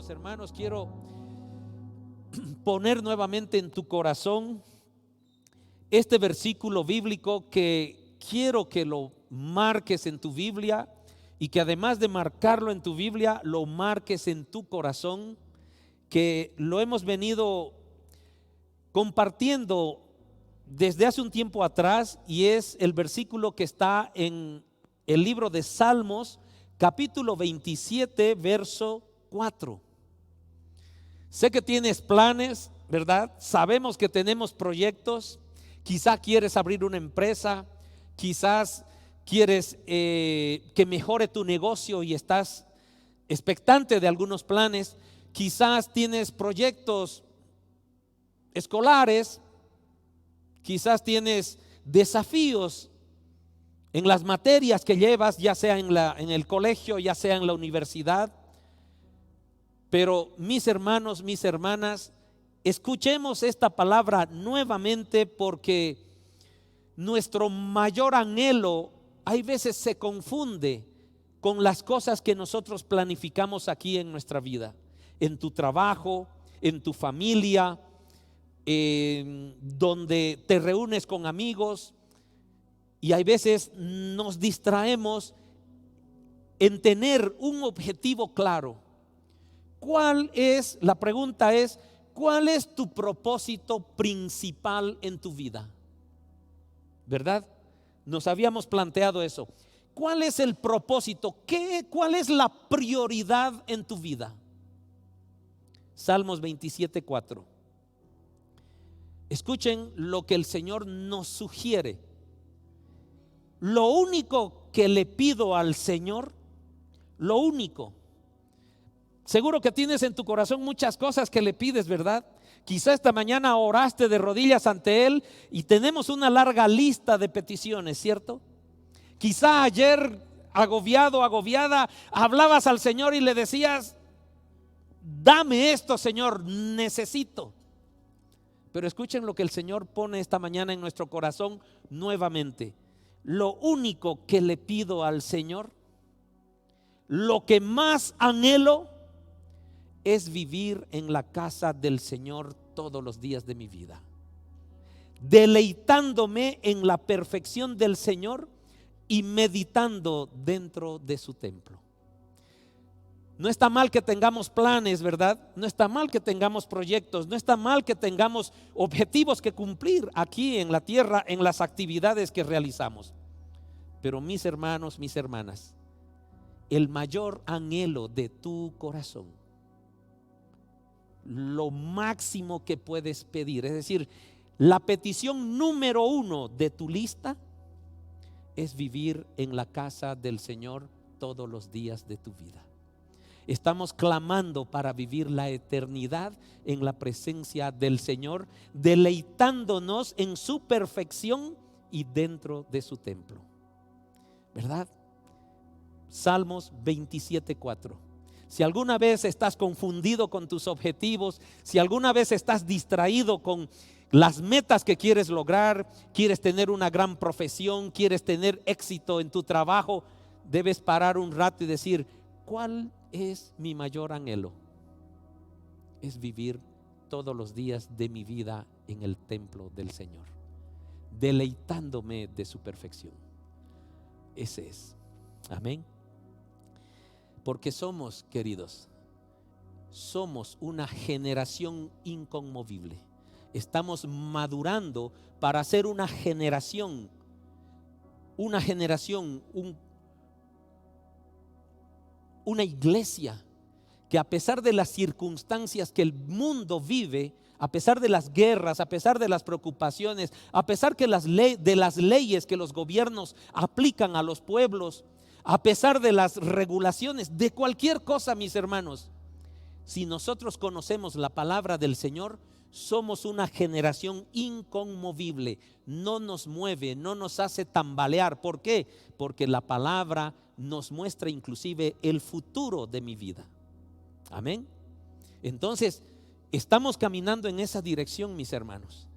queridos hermanos, quiero poner nuevamente en tu corazón este versículo bíblico que quiero que lo marques en tu Biblia y que además de marcarlo en tu Biblia, lo marques en tu corazón, que lo hemos venido compartiendo desde hace un tiempo atrás, y es el versículo que está en el libro de Salmos, capítulo 27, verso 4. Sé que tienes planes, ¿verdad? Sabemos que tenemos proyectos. Quizá quieres abrir una empresa, quizás quieres que mejore tu negocio y estás expectante de algunos planes. Quizás tienes proyectos escolares, quizás tienes desafíos en las materias que llevas, ya sea en el colegio, ya sea en la universidad. Pero mis hermanos, mis hermanas, escuchemos esta palabra nuevamente, porque nuestro mayor anhelo hay veces se confunde con las cosas que nosotros planificamos aquí en nuestra vida, en tu trabajo, en tu familia, donde te reúnes con amigos, y hay veces nos distraemos en tener un objetivo claro. La pregunta es, ¿cuál es tu propósito principal en tu vida? ¿Verdad? Nos habíamos planteado eso. ¿Cuál es el propósito? ¿Cuál es la prioridad en tu vida? Salmos 27:4. Escuchen lo que el Señor nos sugiere. Lo único que le pido al Señor, lo único. Seguro que tienes en tu corazón muchas cosas que le pides, ¿verdad? Quizá esta mañana oraste de rodillas ante Él y tenemos una larga lista de peticiones, ¿cierto? Quizá ayer, agobiado, agobiada, hablabas al Señor y le decías: dame esto, Señor, necesito. Pero escuchen lo que el Señor pone esta mañana en nuestro corazón nuevamente. Lo único que le pido al Señor, lo que más anhelo, es vivir en la casa del Señor todos los días de mi vida, deleitándome en la perfección del Señor y meditando dentro de su templo. No está mal que tengamos planes, ¿verdad? No está mal que tengamos proyectos, no está mal que tengamos objetivos que cumplir aquí en la tierra, en las actividades que realizamos. Pero mis hermanos, mis hermanas, el mayor anhelo de tu corazón, lo máximo que puedes pedir, es decir, la petición número 1 de tu lista, es vivir en la casa del Señor todos los días de tu vida. Estamos clamando para vivir la eternidad en la presencia del Señor, deleitándonos en su perfección y dentro de su templo, ¿verdad? Salmos 27:4. Si alguna vez estás confundido con tus objetivos, si alguna vez estás distraído con las metas que quieres lograr, quieres tener una gran profesión, quieres tener éxito en tu trabajo, debes parar un rato y decir: ¿cuál es mi mayor anhelo? Es vivir todos los días de mi vida en el templo del Señor, deleitándome de su perfección. Ese es. Amén. Porque somos, queridos, somos una generación inconmovible. Estamos madurando para ser una generación, una iglesia que, a pesar de las circunstancias que el mundo vive, a pesar de las guerras, a pesar de las preocupaciones, a pesar de las leyes que los gobiernos aplican a los pueblos, a pesar de las regulaciones, de cualquier cosa, mis hermanos, si nosotros conocemos la palabra del Señor, somos una generación inconmovible. No nos mueve, no nos hace tambalear. ¿Por qué? Porque la palabra nos muestra inclusive el futuro de mi vida. Amén. Entonces, estamos caminando en esa dirección, mis hermanos.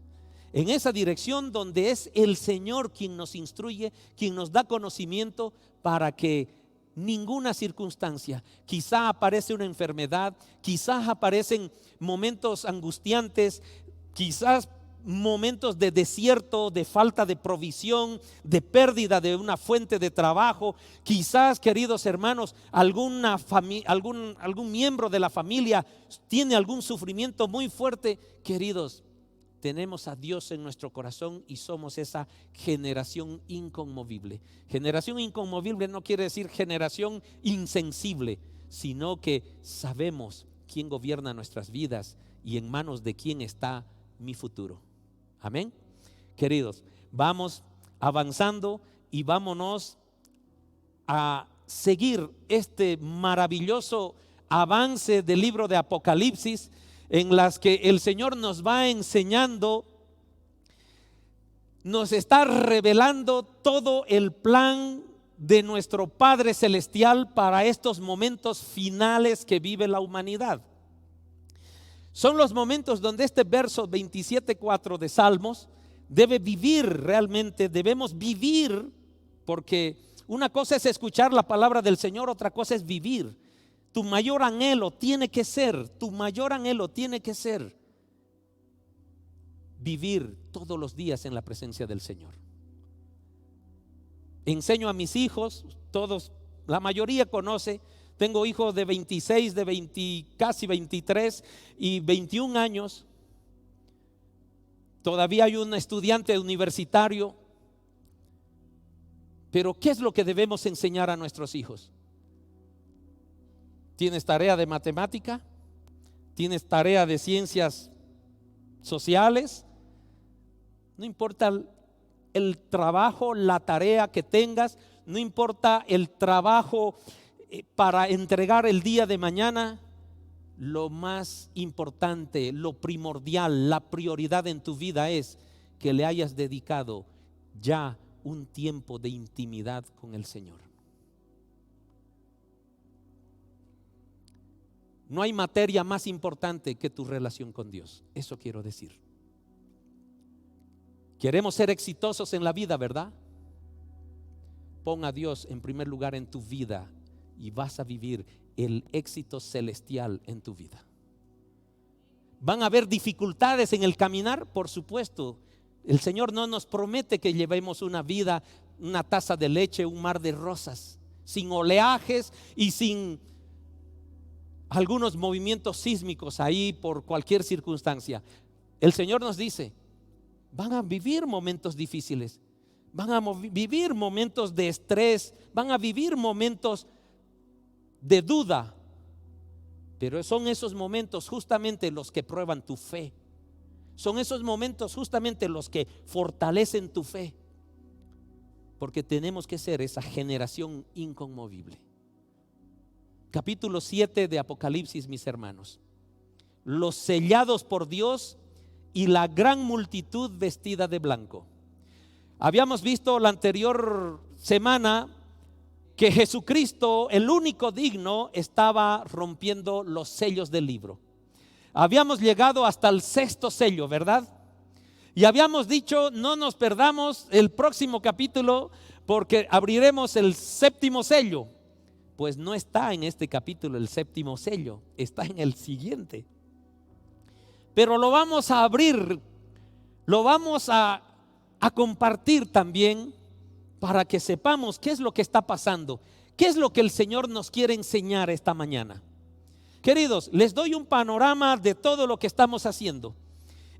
En esa dirección donde es el Señor quien nos instruye, quien nos da conocimiento para que ninguna circunstancia. Quizá aparece una enfermedad, quizás aparecen momentos angustiantes, quizás momentos de desierto, de falta de provisión, de pérdida de una fuente de trabajo. Quizás, queridos hermanos, algún miembro de la familia tiene algún sufrimiento muy fuerte. Queridos, tenemos a Dios en nuestro corazón y somos esa generación inconmovible. Generación inconmovible no quiere decir generación insensible, sino que sabemos quién gobierna nuestras vidas y en manos de quién está mi futuro. Amén. Queridos, vamos avanzando y vámonos a seguir este maravilloso avance del libro de Apocalipsis, en las que el Señor nos va enseñando, nos está revelando todo el plan de nuestro Padre Celestial para estos momentos finales que vive la humanidad. Son los momentos donde este verso 27:4 de Salmos debe vivir realmente, debemos vivir, porque una cosa es escuchar la palabra del Señor, otra cosa es vivir. Tu mayor anhelo tiene que ser vivir todos los días en la presencia del Señor. Enseño a mis hijos, todos, la mayoría conoce. Tengo hijos de 26, de 20, casi 23 y 21 años. Todavía hay un estudiante universitario. Pero ¿qué es lo que debemos enseñar a nuestros hijos? ¿Tienes tarea de matemática? ¿Tienes tarea de ciencias sociales? No importa el trabajo, la tarea que tengas, no importa el trabajo para entregar el día de mañana. Lo más importante, lo primordial, la prioridad en tu vida es que le hayas dedicado ya un tiempo de intimidad con el Señor. No hay materia más importante que tu relación con Dios. Eso quiero decir. Queremos ser exitosos en la vida, ¿verdad? Pon a Dios en primer lugar en tu vida y vas a vivir el éxito celestial en tu vida. ¿Van a haber dificultades en el caminar? Por supuesto. El Señor no nos promete que llevemos una vida, una taza de leche, un mar de rosas, sin oleajes y sin algunos movimientos sísmicos ahí por cualquier circunstancia. El Señor nos dice, van a vivir momentos difíciles, van a vivir momentos de estrés, van a vivir momentos de duda, pero son esos momentos justamente los que prueban tu fe. Son esos momentos justamente los que fortalecen tu fe, porque tenemos que ser esa generación inconmovible. Capítulo 7 de Apocalipsis, mis hermanos. Los sellados por Dios y la gran multitud vestida de blanco. Habíamos visto la anterior semana que Jesucristo, el único digno, estaba rompiendo los sellos del libro. Habíamos llegado hasta el 6º sello, ¿verdad? Y habíamos dicho, no nos perdamos el próximo capítulo porque abriremos el 7º sello. Pues no está en este capítulo el 7º sello, está en el siguiente. Pero lo vamos a abrir, lo vamos a compartir también para que sepamos qué es lo que está pasando, qué es lo que el Señor nos quiere enseñar esta mañana. Queridos, les doy un panorama de todo lo que estamos haciendo.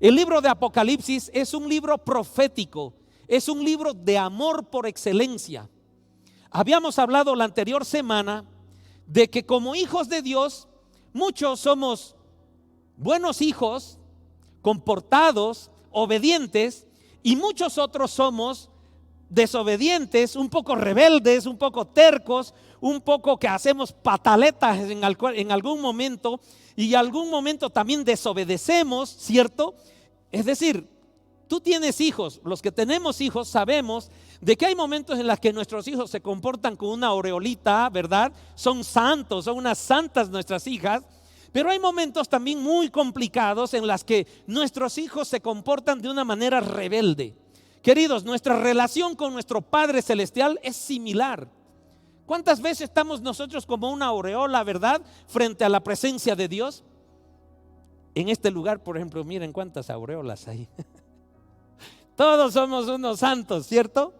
El libro de Apocalipsis es un libro profético, es un libro de amor por excelencia. Habíamos hablado la anterior semana de que como hijos de Dios, muchos somos buenos hijos, comportados, obedientes, y muchos otros somos desobedientes, un poco rebeldes, un poco tercos, un poco que hacemos pataletas en algún momento, y en algún momento también desobedecemos, ¿cierto? Es decir, tú tienes hijos, los que tenemos hijos sabemos de que hay momentos en los que nuestros hijos se comportan con una aureolita, ¿verdad? Son santos, son unas santas nuestras hijas. Pero hay momentos también muy complicados en los que nuestros hijos se comportan de una manera rebelde. Queridos, nuestra relación con nuestro Padre Celestial es similar. ¿Cuántas veces estamos nosotros como una aureola, verdad, frente a la presencia de Dios? En este lugar, por ejemplo, miren cuántas aureolas hay. Todos somos unos santos, ¿cierto?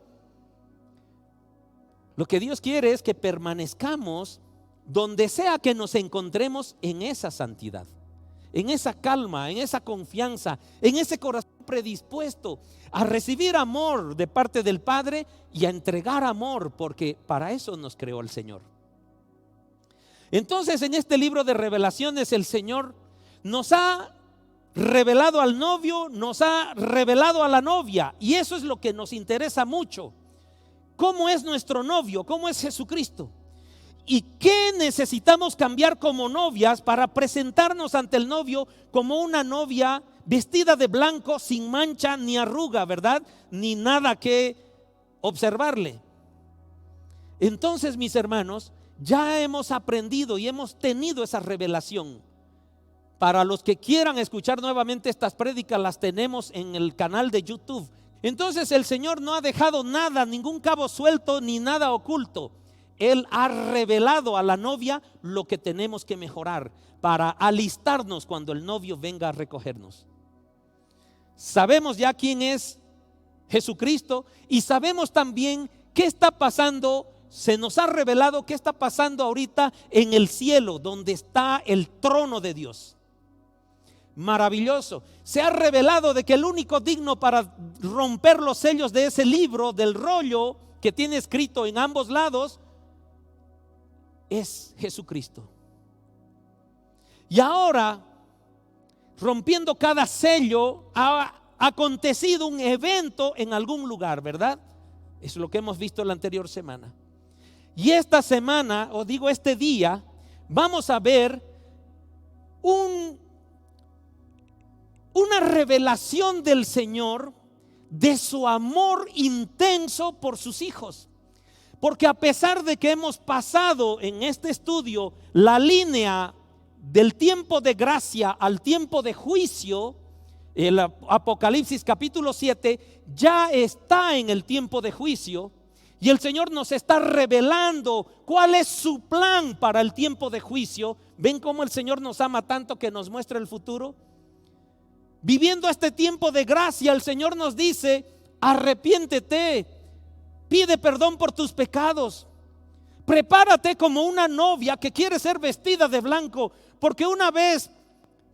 Lo que Dios quiere es que permanezcamos donde sea que nos encontremos en esa santidad, en esa calma, en esa confianza, en ese corazón predispuesto a recibir amor de parte del Padre y a entregar amor, porque para eso nos creó el Señor. Entonces, en este libro de Revelaciones, el Señor nos ha revelado al novio, nos ha revelado a la novia, y eso es lo que nos interesa mucho. ¿Cómo es nuestro novio? ¿Cómo es Jesucristo? ¿Y qué necesitamos cambiar como novias para presentarnos ante el novio como una novia vestida de blanco, sin mancha ni arruga, verdad? Ni nada que observarle. Entonces, mis hermanos, ya hemos aprendido y hemos tenido esa revelación. Para los que quieran escuchar nuevamente estas prédicas, las tenemos en el canal de YouTube. Entonces el Señor no ha dejado nada, ningún cabo suelto ni nada oculto. Él ha revelado a la novia lo que tenemos que mejorar para alistarnos cuando el novio venga a recogernos. Sabemos ya quién es Jesucristo y sabemos también qué está pasando. Se nos ha revelado qué está pasando ahorita en el cielo, donde está el trono de Dios. Maravilloso. Se ha revelado de que el único digno para romper los sellos de ese libro, del rollo que tiene escrito en ambos lados, es Jesucristo. Y ahora, rompiendo cada sello, ha acontecido un evento en algún lugar, ¿verdad? Es lo que hemos visto la anterior semana. Y esta semana, o digo este día, vamos a ver una revelación del Señor de su amor intenso por sus hijos. Porque a pesar de que hemos pasado en este estudio la línea del tiempo de gracia al tiempo de juicio, el Apocalipsis capítulo 7 ya está en el tiempo de juicio y el Señor nos está revelando cuál es su plan para el tiempo de juicio. ¿Ven cómo el Señor nos ama tanto que nos muestra el futuro? Viviendo este tiempo de gracia, el Señor nos dice: arrepiéntete, pide perdón por tus pecados, prepárate como una novia que quiere ser vestida de blanco, porque una vez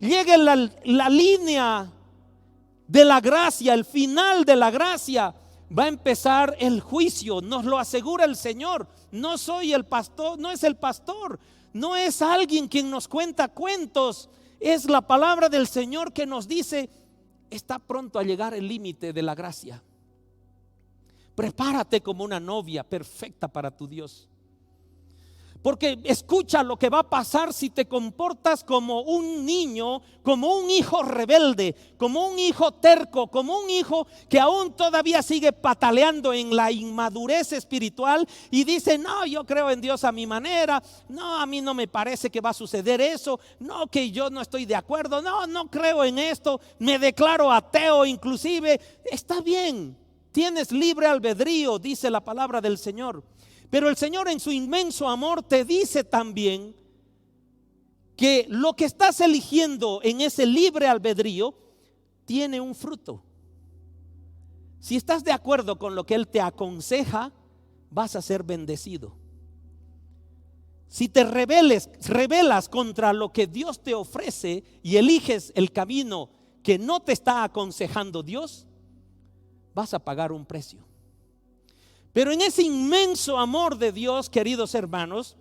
llegue la línea de la gracia, el final de la gracia, va a empezar el juicio. Nos lo asegura el Señor. No soy el pastor, no es el pastor, no es alguien quien nos cuenta cuentos. Es la palabra del Señor que nos dice: está pronto a llegar el límite de la gracia. Prepárate como una novia perfecta para tu Dios. Porque escucha lo que va a pasar si te comportas como un niño, como un hijo rebelde, como un hijo terco, como un hijo que aún todavía sigue pataleando en la inmadurez espiritual y dice: no, yo creo en Dios a mi manera, no, a mí no me parece que va a suceder eso, no, que yo no estoy de acuerdo, no creo en esto, me declaro ateo inclusive. Está bien, tienes libre albedrío, dice la palabra del Señor. Pero el Señor en su inmenso amor te dice también que lo que estás eligiendo en ese libre albedrío tiene un fruto. Si estás de acuerdo con lo que Él te aconseja, vas a ser bendecido. Si te rebelas contra lo que Dios te ofrece y eliges el camino que no te está aconsejando Dios, vas a pagar un precio. Pero en ese inmenso amor de Dios, queridos hermanos,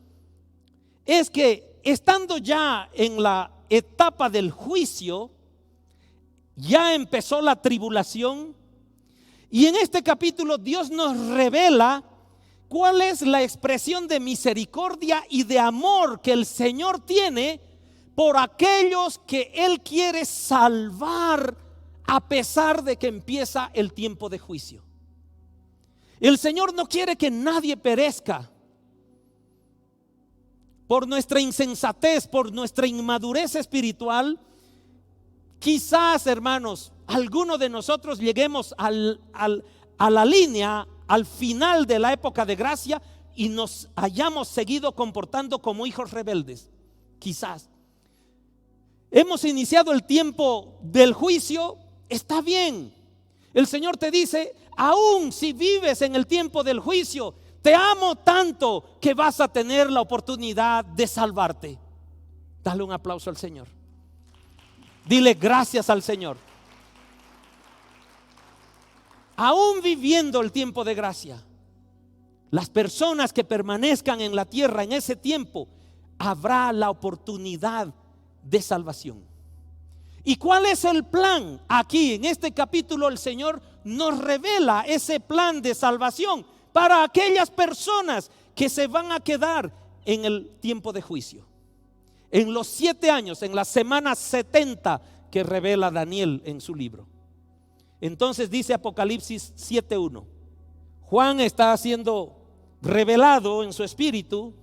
es que estando ya en la etapa del juicio, ya empezó la tribulación. Y en este capítulo Dios nos revela cuál es la expresión de misericordia y de amor que el Señor tiene por aquellos que Él quiere salvar a pesar de que empieza el tiempo de juicio. El Señor no quiere que nadie perezca por nuestra insensatez, por nuestra inmadurez espiritual. Quizás, hermanos, alguno de nosotros lleguemos a la línea, al final de la época de gracia y nos hayamos seguido comportando como hijos rebeldes. Quizás hemos iniciado el tiempo del juicio, está bien. El Señor te dice, aún si vives en el tiempo del juicio, te amo tanto que vas a tener la oportunidad de salvarte. Dale un aplauso al Señor. Dile gracias al Señor. Aún viviendo el tiempo de gracia, las personas que permanezcan en la tierra en ese tiempo, habrá la oportunidad de salvación. ¿Y cuál es el plan? Aquí en este capítulo el Señor nos revela ese plan de salvación para aquellas personas que se van a quedar en el tiempo de juicio, en los 7 años, en la semana 70 que revela Daniel en su libro. Entonces dice Apocalipsis 7:1, Juan está siendo revelado en su espíritu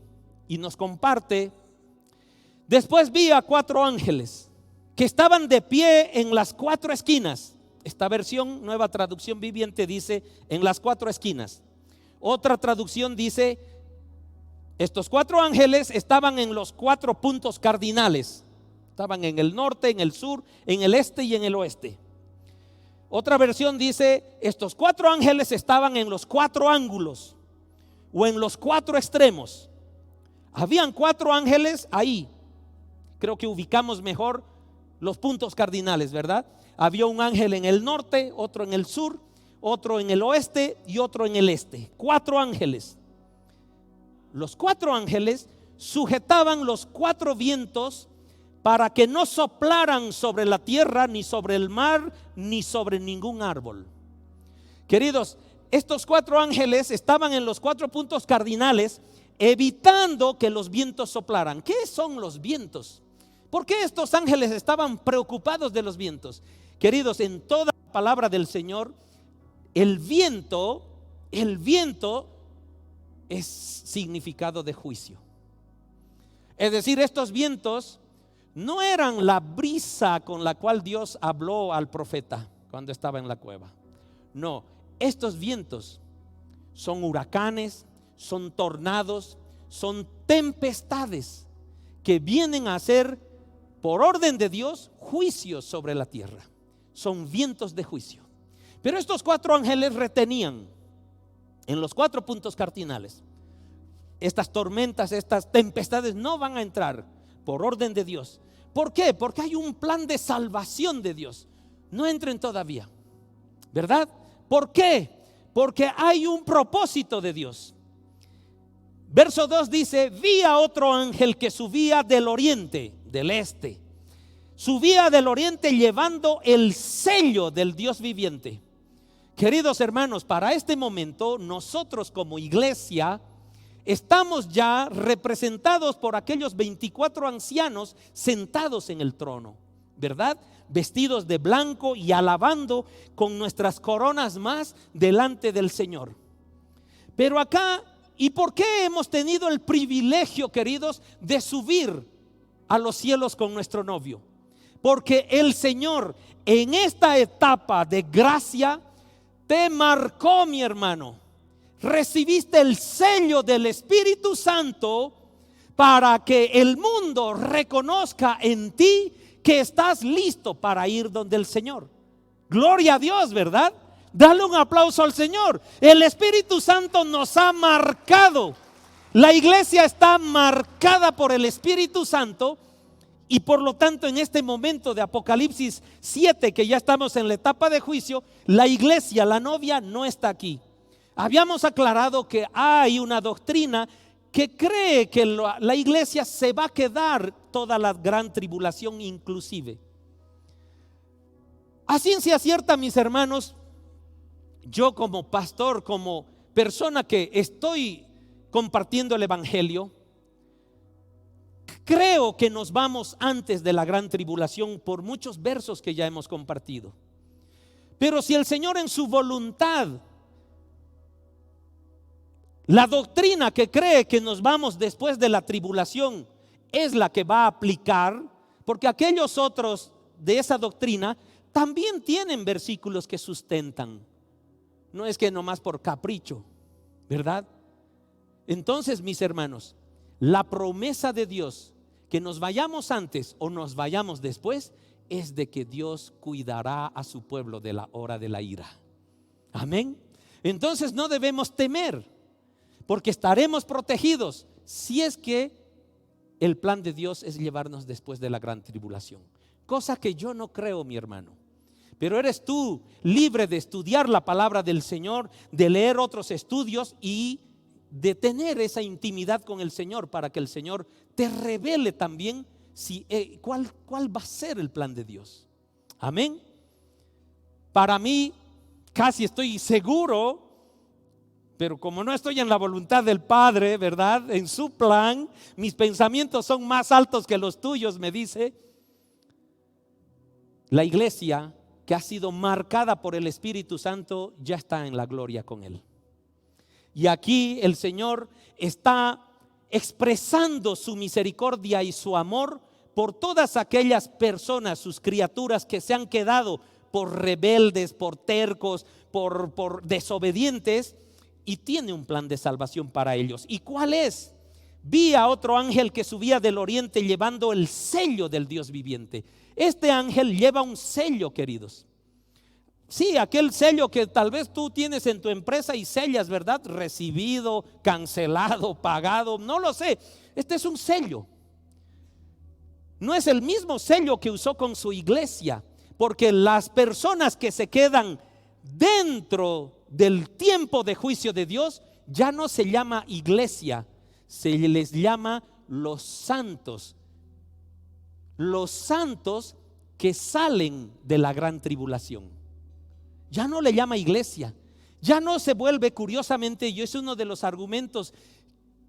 y nos comparte: después vi a 4 ángeles que estaban de pie en las 4 esquinas. Esta versión, Nueva Traducción Viviente, dice en las 4 esquinas. Otra traducción dice: estos 4 ángeles estaban en los 4 puntos cardinales. Estaban en el norte, en el sur, en el este y en el oeste. Otra versión dice: estos 4 ángeles estaban en los 4 ángulos o en los 4 extremos. Habían 4 ángeles ahí. Creo que ubicamos mejor los puntos cardinales, ¿verdad? Había un ángel en el norte, otro en el sur, otro en el oeste y otro en el este. 4 ángeles. Los 4 ángeles sujetaban los 4 vientos para que no soplaran sobre la tierra, ni sobre el mar, ni sobre ningún árbol. Queridos, estos 4 ángeles estaban en los 4 puntos cardinales, evitando que los vientos soplaran. ¿Qué son los vientos? ¿Por qué estos ángeles estaban preocupados de los vientos? Queridos, en toda la palabra del Señor, el viento es significado de juicio. Es decir, estos vientos no eran la brisa con la cual Dios habló al profeta cuando estaba en la cueva. No, estos vientos son huracanes, son tornados, son tempestades que vienen a hacer, por orden de Dios, juicios sobre la tierra. Son vientos de juicio. Pero estos 4 ángeles retenían en los 4 puntos cardinales. Estas tormentas, estas tempestades no van a entrar por orden de Dios. ¿Por qué? Porque hay un plan de salvación de Dios. No entren todavía, ¿verdad? ¿Por qué? Porque hay un propósito de Dios. Verso 2 dice: vi a otro ángel que subía del oriente, del este. Subía del oriente llevando el sello del Dios viviente. Queridos hermanos, para este momento nosotros como iglesia estamos ya representados por aquellos 24 ancianos sentados en el trono, ¿verdad? Vestidos de blanco y alabando con nuestras coronas más delante del Señor. Pero acá, ¿y por qué hemos tenido el privilegio, queridos, de subir a los cielos con nuestro novio? Porque el Señor en esta etapa de gracia te marcó, mi hermano. Recibiste el sello del Espíritu Santo para que el mundo reconozca en ti que estás listo para ir donde el Señor. Gloria a Dios, ¿verdad? Dale un aplauso al Señor. El Espíritu Santo nos ha marcado. La iglesia está marcada por el Espíritu Santo. Y por lo tanto, en este momento de Apocalipsis 7, que ya estamos en la etapa de juicio, la iglesia, la novia, no está aquí. Habíamos aclarado que hay una doctrina que cree que la iglesia se va a quedar toda la gran tribulación inclusive. A ciencia cierta, mis hermanos, yo como pastor, como persona que estoy compartiendo el evangelio, creo que nos vamos antes de la gran tribulación por muchos versos que ya hemos compartido. Pero si el Señor en su voluntad, la doctrina que cree que nos vamos después de la tribulación es la que va a aplicar, porque aquellos otros de esa doctrina también tienen versículos que sustentan. No es que nomás por capricho, ¿verdad? Entonces, mis hermanos, la promesa de Dios, que nos vayamos antes o nos vayamos después, es de que Dios cuidará a su pueblo de la hora de la ira. Amén. Entonces no debemos temer, porque estaremos protegidos si es que el plan de Dios es llevarnos después de la gran tribulación. Cosa que yo no creo, mi hermano. Pero eres tú libre de estudiar la palabra del Señor, de leer otros estudios y de tener esa intimidad con el Señor, para que el Señor te revele también cuál va a ser el plan de Dios. Amén. Para mí, casi estoy seguro, pero como no estoy en la voluntad del Padre, ¿verdad? En su plan, mis pensamientos son más altos que los tuyos, me dice. La iglesia que ha sido marcada por el Espíritu Santo ya está en la gloria con Él. Y aquí el Señor está expresando su misericordia y su amor por todas aquellas personas, sus criaturas que se han quedado por rebeldes, por tercos, por desobedientes, y tiene un plan de salvación para ellos. ¿Y cuál es? Vi a otro ángel que subía del oriente llevando el sello del Dios viviente. Este ángel lleva un sello, queridos. Sí, aquel sello que tal vez tú tienes en tu empresa y sellas, ¿verdad? Recibido, cancelado, pagado, no lo sé. Este es un sello. No es el mismo sello que usó con su iglesia, porque las personas que se quedan dentro del tiempo de juicio de Dios ya no se llama iglesia, se les llama los santos. Los santos que salen de la gran tribulación. Ya no le llama iglesia. Ya no se vuelve, curiosamente, y es uno de los argumentos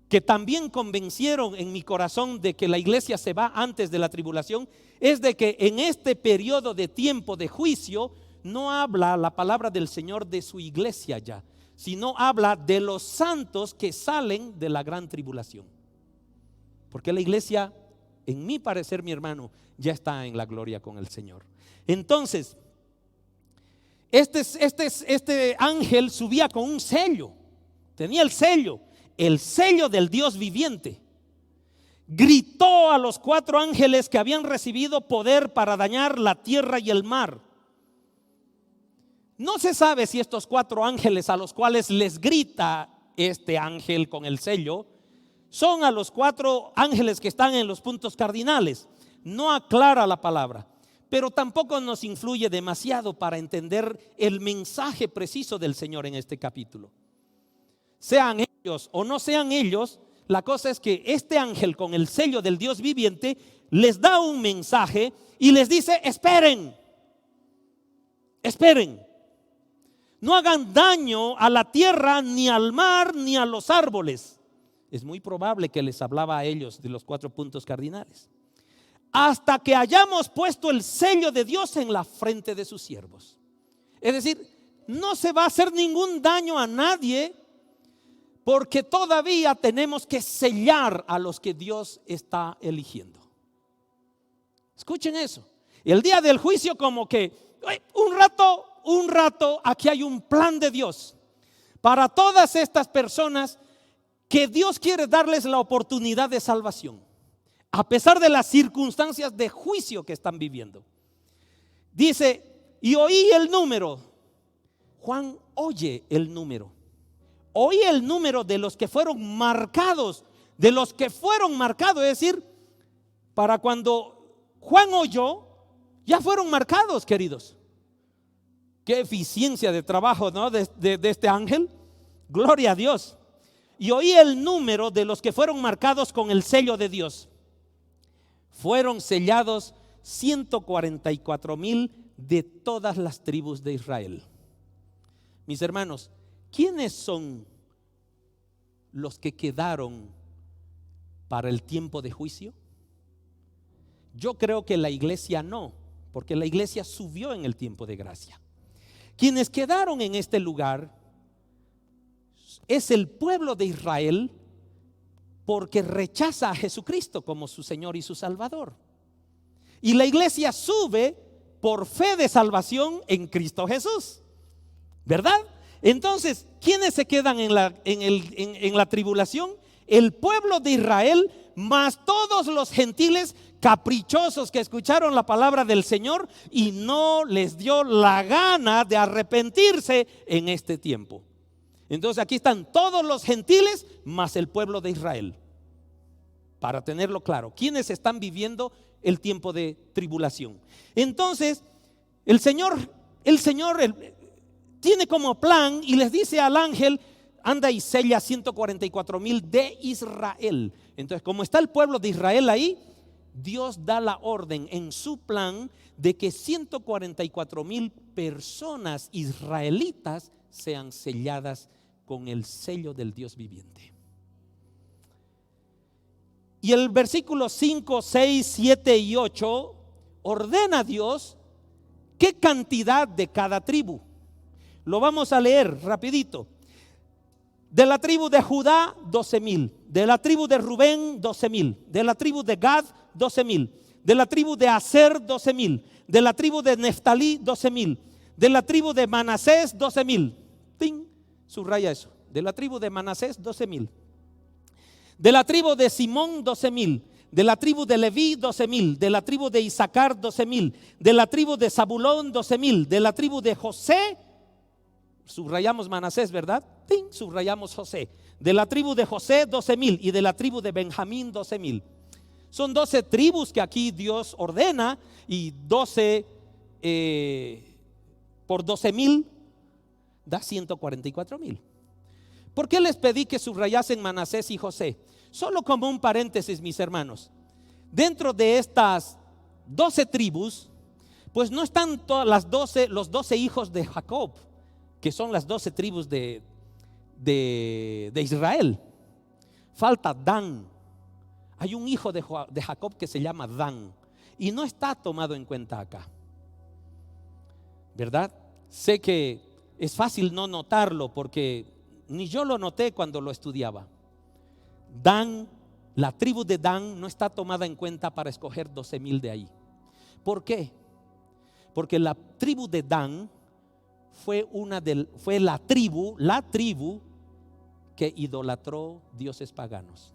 que también convencieron en mi corazón de que la iglesia se va antes de la tribulación, es de que en este periodo de tiempo de juicio no habla la palabra del Señor de su iglesia ya, sino habla de los santos que salen de la gran tribulación. Porque la iglesia, en mi parecer, mi hermano, ya está en la gloria con el Señor. Entonces, este ángel subía con un sello. Tenía el sello del Dios viviente. Gritó a los 4 ángeles que habían recibido poder para dañar la tierra y el mar. No se sabe si estos 4 ángeles a los cuales les grita este ángel con el sello son a los 4 ángeles que están en los puntos cardinales. No aclara la palabra, pero tampoco nos influye demasiado para entender el mensaje preciso del Señor en este capítulo. Sean ellos o no sean ellos, la cosa es que este ángel con el sello del Dios viviente les da un mensaje y les dice: esperen, no hagan daño a la tierra, ni al mar, ni a los árboles. Es muy probable que les hablaba a ellos de los 4 puntos cardinales. Hasta que hayamos puesto el sello de Dios en la frente de sus siervos. Es decir, no se va a hacer ningún daño a nadie, porque todavía tenemos que sellar a los que Dios está eligiendo. Escuchen eso. El día del juicio, como que un rato, aquí hay un plan de Dios para todas estas personas que Dios quiere darles la oportunidad de salvación, a pesar de las circunstancias de juicio que están viviendo. Dice: y oí el número. Juan oye el número. Oí el número de los que fueron marcados. De los que fueron marcados, es decir, para cuando Juan oyó, ya fueron marcados, queridos. Qué eficiencia de trabajo, ¿no? de este ángel. Gloria a Dios. Y oí el número de los que fueron marcados con el sello de Dios. Fueron sellados 144,000 de todas las tribus de Israel. Mis hermanos, ¿quiénes son los que quedaron para el tiempo de juicio? Yo creo que la iglesia no, porque la iglesia subió en el tiempo de gracia. Quienes quedaron en este lugar es el pueblo de Israel, porque rechaza a Jesucristo como su Señor y su Salvador. Y la iglesia sube por fe de salvación en Cristo Jesús, ¿verdad? Entonces, ¿quiénes se quedan en la tribulación? El pueblo de Israel, más todos los gentiles caprichosos que escucharon la palabra del Señor y no les dio la gana de arrepentirse en este tiempo. Entonces aquí están todos los gentiles más el pueblo de Israel. Para tenerlo claro, ¿quiénes están viviendo el tiempo de tribulación? Entonces el Señor tiene como plan y les dice al ángel: anda y sella 144,000 de Israel. Entonces, como está el pueblo de Israel ahí, Dios da la orden en su plan de que 144,000 personas israelitas sean selladas con el sello del Dios viviente. Y el versículo 5, 6, 7 y 8 ordena a Dios qué cantidad de cada tribu. Lo vamos a leer rapidito. De la tribu de Judá, 12,000. De la tribu de Rubén, 12,000. De la tribu de Gad, 12,000. De la tribu de Aser, 12,000. De la tribu de Neftalí, 12,000. De la tribu de Manasés, 12,000. Subraya eso. De la tribu de Manasés, 12,000. De la tribu de Simón, 12,000. De la tribu de Leví, 12,000. De la tribu de Isaacar, 12,000. De la tribu de Zabulón, 12,000. De la tribu de José, subrayamos Manasés, ¿verdad? Subrayamos José. De la tribu de José, 12,000. Y de la tribu de Benjamín, 12,000. Son 12 tribus que aquí Dios ordena. Y 12 por 12,000 da 144,000. ¿Por qué les pedí que subrayasen Manasés y José? Solo como un paréntesis, mis hermanos. Dentro de estas 12 tribus, pues no están todas los 12 hijos de Jacob, que son las 12 tribus de Israel. Falta Dan. Hay un hijo de Jacob que se llama Dan y no está tomado en cuenta acá, ¿verdad? Sé que es fácil no notarlo porque ni yo lo noté cuando lo estudiaba. Dan, la tribu de Dan no está tomada en cuenta para escoger 12,000 de ahí. ¿Por qué? Porque la tribu de Dan fue la tribu que idolatró dioses paganos.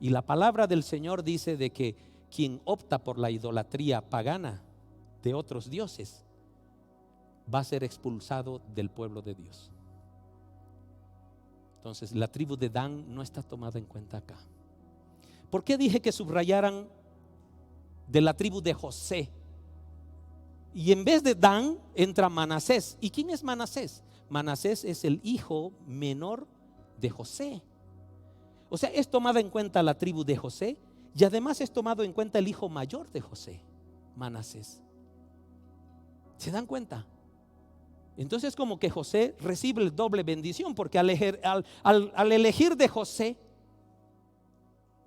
Y la palabra del Señor dice de que quien opta por la idolatría pagana de otros dioses va a ser expulsado del pueblo de Dios. Entonces la tribu de Dan no está tomada en cuenta acá. ¿Por qué dije que subrayaran de la tribu de José? Y en vez de Dan entra Manasés. ¿Y quién es Manasés? Manasés es el hijo menor de José. O sea, es tomada en cuenta la tribu de José y además es tomado en cuenta el hijo mayor de José, Manasés. ¿Se dan cuenta? Entonces como que José recibe el doble bendición, porque al elegir de José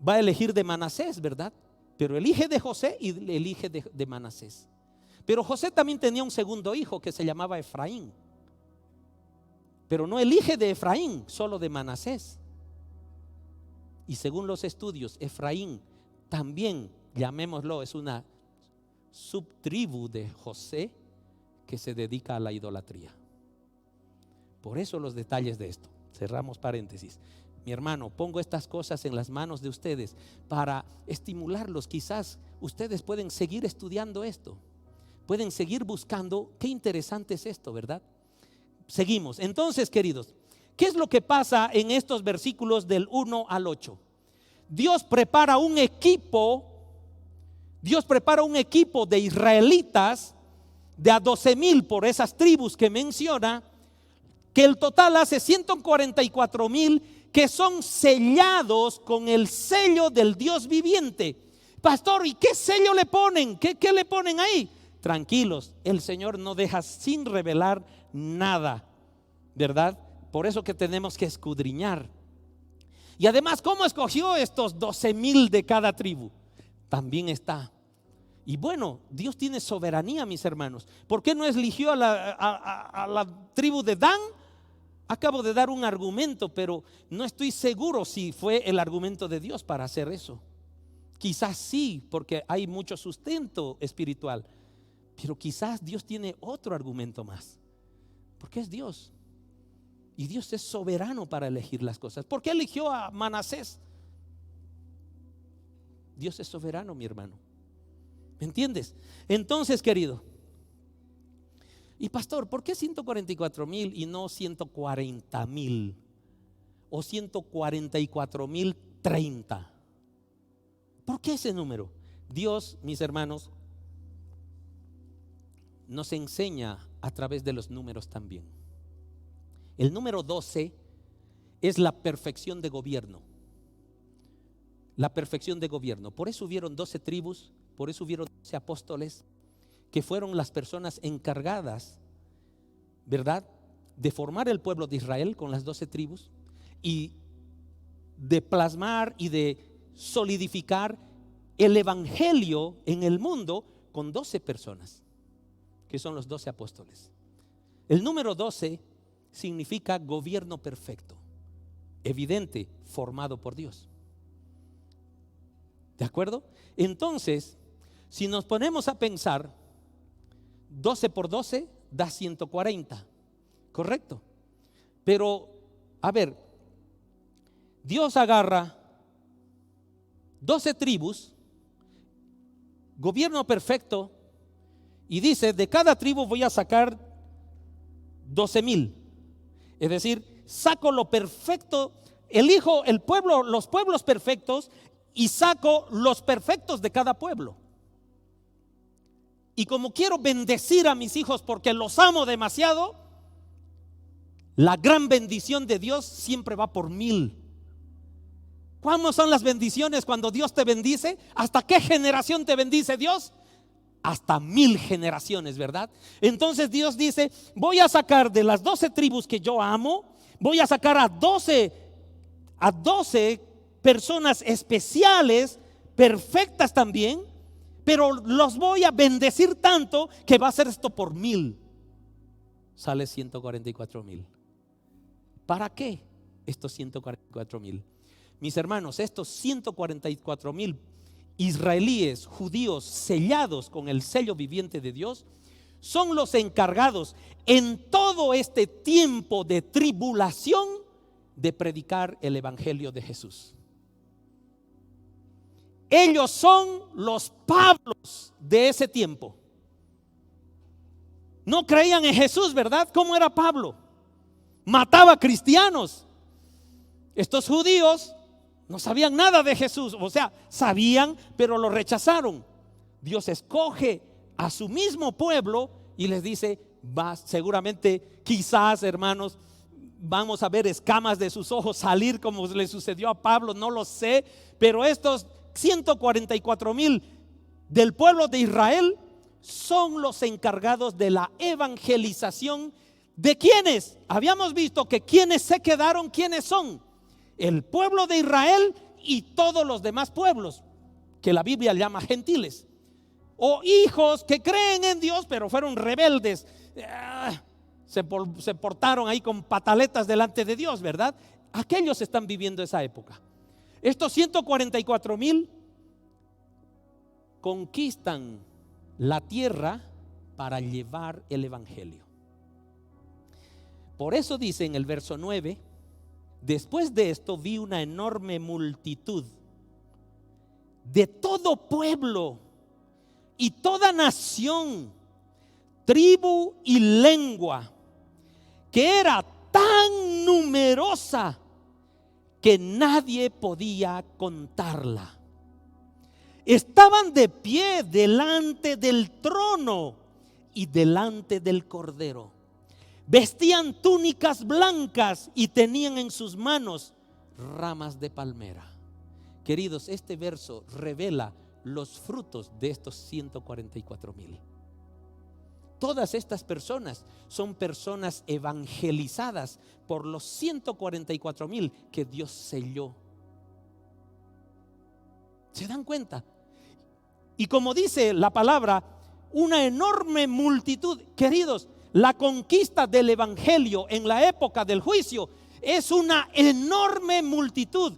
va a elegir de Manasés, ¿verdad? Pero elige de José y elige de Manasés. Pero José también tenía un segundo hijo que se llamaba Efraín, pero no elige de Efraín, solo de Manasés. Y según los estudios, Efraín también, llamémoslo, es una subtribu de José que se dedica a la idolatría. Por eso los detalles de esto. Cerramos paréntesis. Mi hermano, pongo estas cosas en las manos de ustedes para estimularlos. Quizás ustedes pueden seguir estudiando esto, pueden seguir buscando. Qué interesante es esto, ¿verdad? Seguimos. Entonces, queridos, ¿qué es lo que pasa en estos versículos del 1 al 8? Dios prepara un equipo de israelitas de a 12,000 por esas tribus que menciona, que el total hace 144,000 que son sellados con el sello del Dios viviente. Pastor, ¿y qué sello le ponen? ¿Qué le ponen ahí? Tranquilos, el Señor no deja sin revelar nada, ¿verdad? Por eso que tenemos que escudriñar. Y además, ¿cómo escogió estos 12,000 de cada tribu? También está. Y bueno, Dios tiene soberanía, mis hermanos. ¿Por qué no eligió a la tribu de Dan? Acabo de dar un argumento, pero no estoy seguro si fue el argumento de Dios para hacer eso. Quizás sí, porque hay mucho sustento espiritual. Pero quizás Dios tiene otro argumento más, porque es Dios. Y Dios es soberano para elegir las cosas. ¿Por qué eligió a Manasés? Dios es soberano, mi hermano. ¿Me entiendes? Entonces, querido, y pastor, ¿por qué 144,000 y no 140,000 o 144,030? ¿Por qué ese número? Dios, mis hermanos, nos enseña a través de los números también. El número 12 es la perfección de gobierno. La perfección de gobierno. Por eso hubieron 12 tribus, por eso hubieron 12 apóstoles, que fueron las personas encargadas, ¿verdad?, de formar el pueblo de Israel con las 12 tribus y de plasmar y de solidificar el evangelio en el mundo con 12 personas, que son los 12 apóstoles. El número 12 significa gobierno perfecto, evidente, formado por Dios. ¿De acuerdo? Entonces, si nos ponemos a pensar, 12 por 12 da 140, ¿correcto? Pero, a ver, Dios agarra 12 tribus, gobierno perfecto, y dice, de cada tribu voy a sacar 12,000. Es decir, saco lo perfecto, elijo el pueblo, los pueblos perfectos, y saco los perfectos de cada pueblo. Y como quiero bendecir a mis hijos porque los amo demasiado, la gran bendición de Dios siempre va por 1,000. ¿Cuáles son las bendiciones cuando Dios te bendice? ¿Hasta qué generación te bendice Dios? Hasta 1,000 generaciones, ¿verdad? Entonces Dios dice, voy a sacar de las 12 tribus que yo amo, voy a sacar a 12 personas especiales, perfectas también, pero los voy a bendecir tanto que va a ser esto por 1,000. Sale 144,000. ¿Para qué estos 144,000? Mis hermanos, estos 144,000 israelíes, judíos sellados con el sello viviente de Dios, son los encargados en todo este tiempo de tribulación de predicar el evangelio de Jesús. Ellos son los Pablos de ese tiempo. No creían en Jesús, ¿verdad? ¿Cómo era Pablo? Mataba cristianos. Estos judíos no sabían nada de Jesús, o sea, sabían, pero lo rechazaron. Dios escoge a su mismo pueblo y les dice, va, seguramente, quizás, hermanos, vamos a ver escamas de sus ojos salir como le sucedió a Pablo, no lo sé, pero estos 144,000 del pueblo de Israel son los encargados de la evangelización. ¿De quiénes? Habíamos visto que quienes se quedaron, ¿quiénes son? El pueblo de Israel y todos los demás pueblos que la Biblia llama gentiles, o hijos que creen en Dios pero fueron rebeldes, se portaron ahí con pataletas delante de Dios, ¿verdad? Aquellos están viviendo esa época. Estos 144,000 conquistan la tierra para llevar el evangelio. Por eso dice en el verso 9, después de esto vi una enorme multitud de todo pueblo y toda nación, tribu y lengua, que era tan numerosa que nadie podía contarla. Estaban de pie delante del trono y delante del Cordero. Vestían túnicas blancas y tenían en sus manos ramas de palmera. Queridos, este verso revela los frutos de estos 144,000. Todas estas personas son personas evangelizadas por los 144,000 que Dios selló. ¿Se dan cuenta? Y como dice la palabra, una enorme multitud. Queridos, la conquista del evangelio en la época del juicio es una enorme multitud.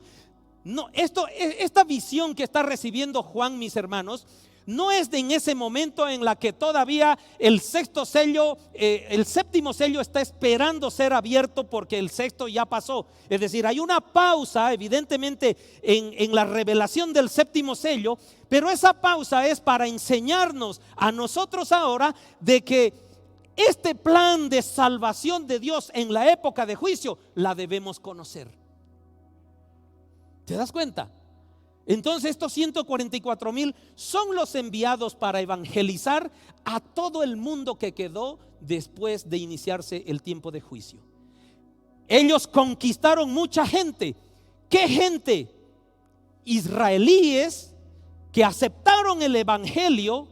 No, esta visión que está recibiendo Juan, mis hermanos, No es en ese momento en la que todavía el sexto sello, el séptimo sello está esperando ser abierto porque el sexto ya pasó. Es decir, hay una pausa evidentemente en la revelación del séptimo sello, pero esa pausa es para enseñarnos a nosotros ahora de que este plan de salvación de Dios en la época de juicio la debemos conocer. ¿Te das cuenta? Entonces estos 144,000 son los enviados para evangelizar a todo el mundo que quedó después de iniciarse el tiempo de juicio. Ellos conquistaron mucha gente. ¿Qué gente? Israelíes que aceptaron el evangelio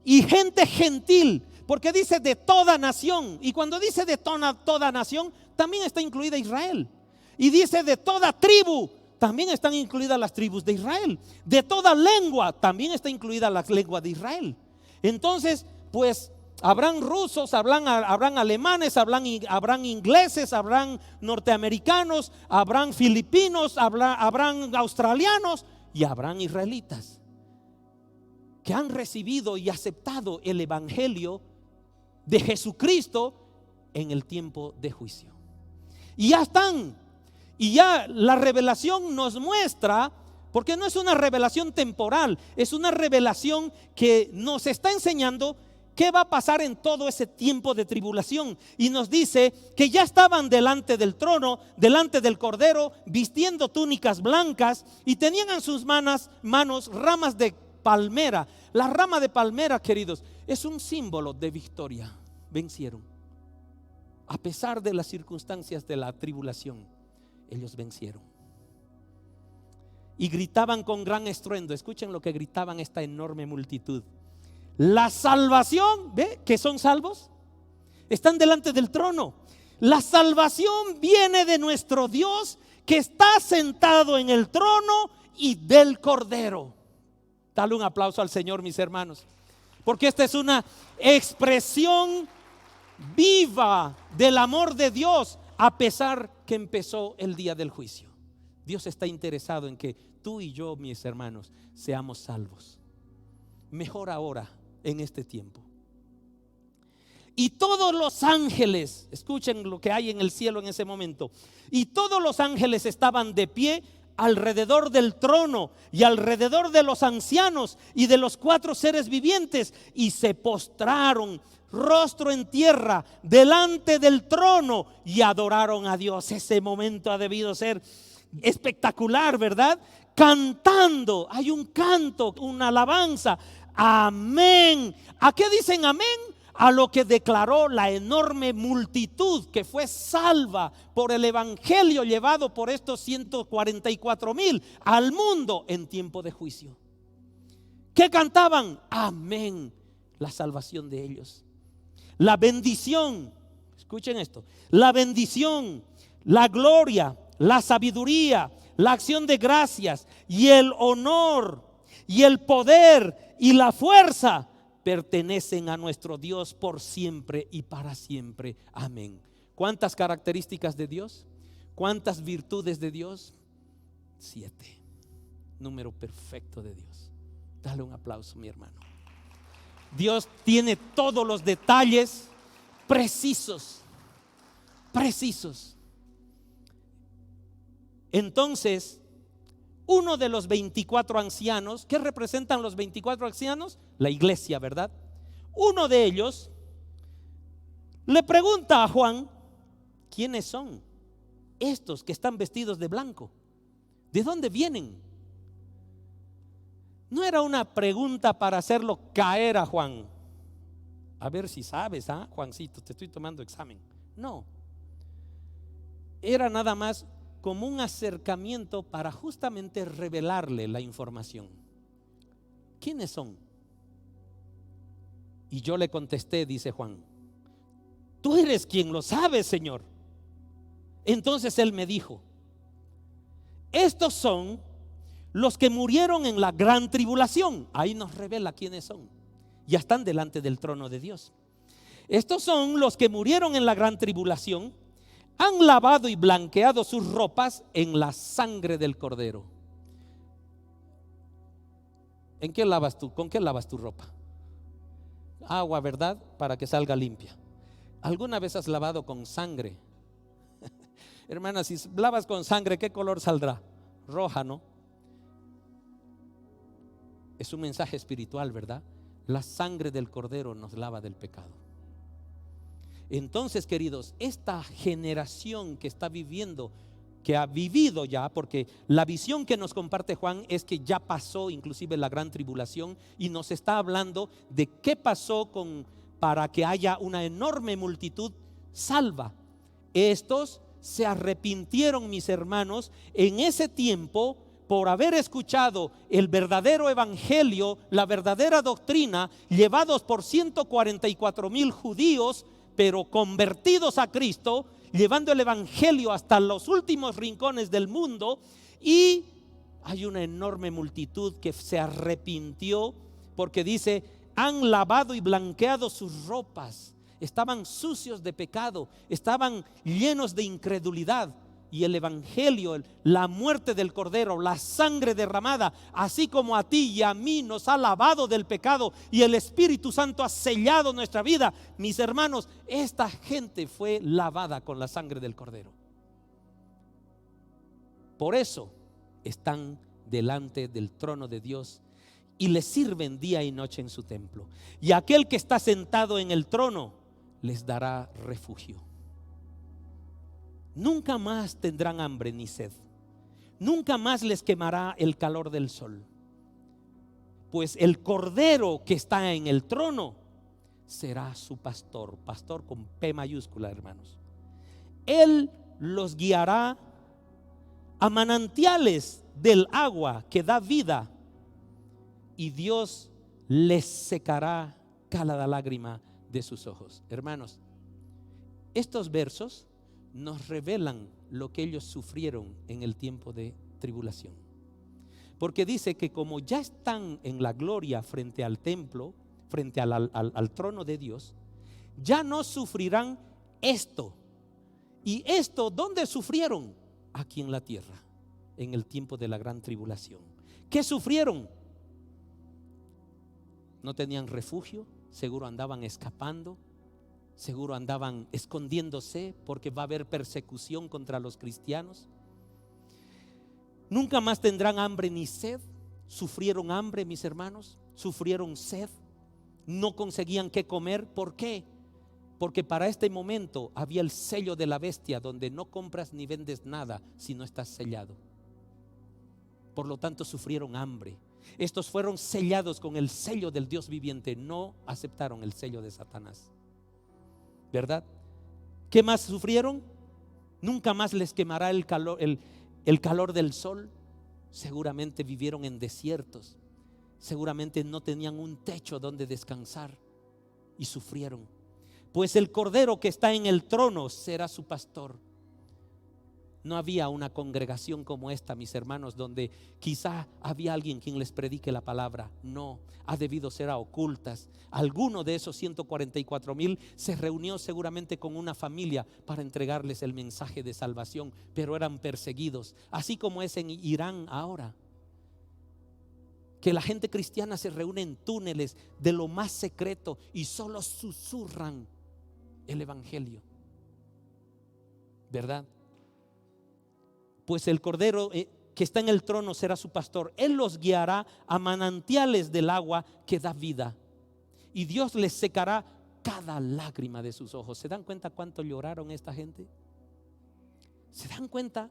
y gente gentil, porque dice de toda nación, y cuando dice de toda nación también está incluida Israel, y dice de toda tribu, también están incluidas las tribus de Israel. De toda lengua también está incluida la lengua de Israel. Entonces, pues habrán rusos, habrán alemanes, habrán ingleses, habrán norteamericanos, habrán filipinos, habrán australianos y habrán israelitas que han recibido y aceptado el evangelio de Jesucristo en el tiempo de juicio. Y ya están. Y ya la revelación nos muestra, porque no es una revelación temporal, es una revelación que nos está enseñando qué va a pasar en todo ese tiempo de tribulación. Y nos dice que ya estaban delante del trono, delante del Cordero, vistiendo túnicas blancas y tenían en sus manos ramas de palmera. La rama de palmera, queridos, es un símbolo de victoria. Vencieron. A pesar de las circunstancias de la tribulación, ellos vencieron. Y gritaban con gran estruendo. Escuchen lo que gritaban esta enorme multitud. La salvación, ¿ve? Que son salvos, están delante del trono. La salvación viene de nuestro Dios, que está sentado en el trono, y del Cordero. Dale un aplauso al Señor, mis hermanos, porque esta es una expresión viva del amor de Dios, a pesar que empezó el día del juicio. Dios está interesado en que tú y yo, mis hermanos, seamos salvos. Mejor ahora, en este tiempo. Y todos los ángeles, escuchen lo que hay en el cielo en ese momento, y todos los ángeles estaban de pie alrededor del trono y alrededor de los ancianos y de los 4 seres vivientes, y se postraron rostro en tierra delante del trono y adoraron a Dios. Ese momento ha debido ser espectacular, ¿verdad? Cantando, hay un canto, una alabanza. Amén. ¿A qué dicen amén? A lo que declaró la enorme multitud que fue salva por el evangelio llevado por estos 144,000 al mundo en tiempo de juicio. ¿Qué cantaban? Amén. La salvación de ellos. La bendición, escuchen esto, la bendición, la gloria, la sabiduría, la acción de gracias y el honor y el poder y la fuerza pertenecen a nuestro Dios por siempre y para siempre. Amén. ¿Cuántas características de Dios? ¿Cuántas virtudes de Dios? 7. Número perfecto de Dios. Dale un aplauso, mi hermano. Dios tiene todos los detalles precisos. Entonces, uno de los 24 ancianos, ¿qué representan los 24 ancianos? La iglesia, ¿verdad? Uno de ellos le pregunta a Juan: ¿quiénes son estos que están vestidos de blanco? ¿De dónde vienen? No era una pregunta para hacerlo caer a Juan. A ver si sabes, Juancito, te estoy tomando examen. No. Era nada más como un acercamiento para justamente revelarle la información. ¿Quiénes son? Y yo le contesté, dice Juan: tú eres quien lo sabe, Señor. Entonces él me dijo: estos son los que murieron en la gran tribulación. Ahí nos revela quiénes son. Ya están delante del trono de Dios. Estos son los que murieron en la gran tribulación. Han lavado y blanqueado sus ropas en la sangre del Cordero. ¿En qué lavas tú? ¿Con qué lavas tu ropa? Agua, ¿verdad? Para que salga limpia. ¿Alguna vez has lavado con sangre? Hermana, si lavas con sangre, ¿qué color saldrá? Roja, ¿no? Es un mensaje espiritual, ¿verdad? La sangre del Cordero nos lava del pecado. Entonces, queridos, esta generación que está viviendo, que ha vivido ya, porque la visión que nos comparte Juan es que ya pasó inclusive la gran tribulación, y nos está hablando de qué pasó para que haya una enorme multitud salva. Estos se arrepintieron, mis hermanos, en ese tiempo por haber escuchado el verdadero evangelio, la verdadera doctrina, llevados por 144,000 judíos, pero convertidos a Cristo, llevando el evangelio hasta los últimos rincones del mundo. Y hay una enorme multitud que se arrepintió, porque dice: han lavado y blanqueado sus ropas. Estaban sucios de pecado, estaban llenos de incredulidad. Y el evangelio, la muerte del Cordero, la sangre derramada, así como a ti y a mí nos ha lavado del pecado, y el Espíritu Santo ha sellado nuestra vida, mis hermanos, esta gente fue lavada con la sangre del Cordero. Por eso están delante del trono de Dios y le sirven día y noche en su templo. Y aquel que está sentado en el trono les dará refugio. Nunca más tendrán hambre ni sed. Nunca más les quemará el calor del sol. Pues el Cordero que está en el trono será su pastor. Pastor con P mayúscula, hermanos. Él los guiará a manantiales del agua que da vida, y Dios les secará cada lágrima de sus ojos. Hermanos, estos versos nos revelan lo que ellos sufrieron en el tiempo de tribulación, porque dice que como ya están en la gloria frente al templo, frente al trono de Dios, ya no sufrirán esto. Y esto, ¿dónde sufrieron? Aquí en la tierra, en el tiempo de la gran tribulación. ¿Qué sufrieron? No tenían refugio, seguro andaban escapando, seguro andaban escondiéndose, porque va a haber persecución contra los cristianos. Nunca más tendrán hambre ni sed. Sufrieron hambre, mis hermanos, sufrieron sed, no conseguían qué comer. ¿Por qué? Porque para este momento había el sello de la bestia, donde no compras ni vendes nada si no estás sellado. Por lo tanto, sufrieron hambre. Estos fueron sellados con el sello del Dios viviente, no aceptaron el sello de Satanás, ¿verdad? ¿Qué más sufrieron? Nunca más les quemará el calor del sol. Seguramente vivieron en desiertos, seguramente no tenían un techo donde descansar y sufrieron. Pues el Cordero que está en el trono será su pastor. No había una congregación como esta, mis hermanos, donde quizá había alguien quien les predique la palabra. No, ha debido ser a ocultas. Alguno de esos 144,000 se reunió seguramente con una familia para entregarles el mensaje de salvación, pero eran perseguidos, así como es en Irán ahora, que la gente cristiana se reúne en túneles de lo más secreto y solo susurran el evangelio, ¿verdad? Pues el Cordero que está en el trono será su pastor. Él los guiará a manantiales del agua que da vida, y Dios les secará cada lágrima de sus ojos. ¿Se dan cuenta cuánto lloraron esta gente? ¿Se dan cuenta?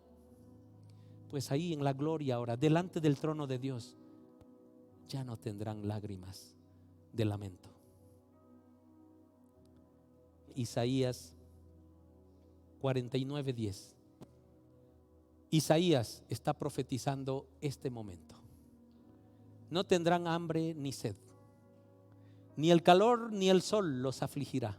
Pues ahí en la gloria ahora, delante del trono de Dios, ya no tendrán lágrimas de lamento. Isaías 49:10. Isaías está profetizando este momento. No tendrán hambre ni sed, ni el calor ni el sol los afligirá,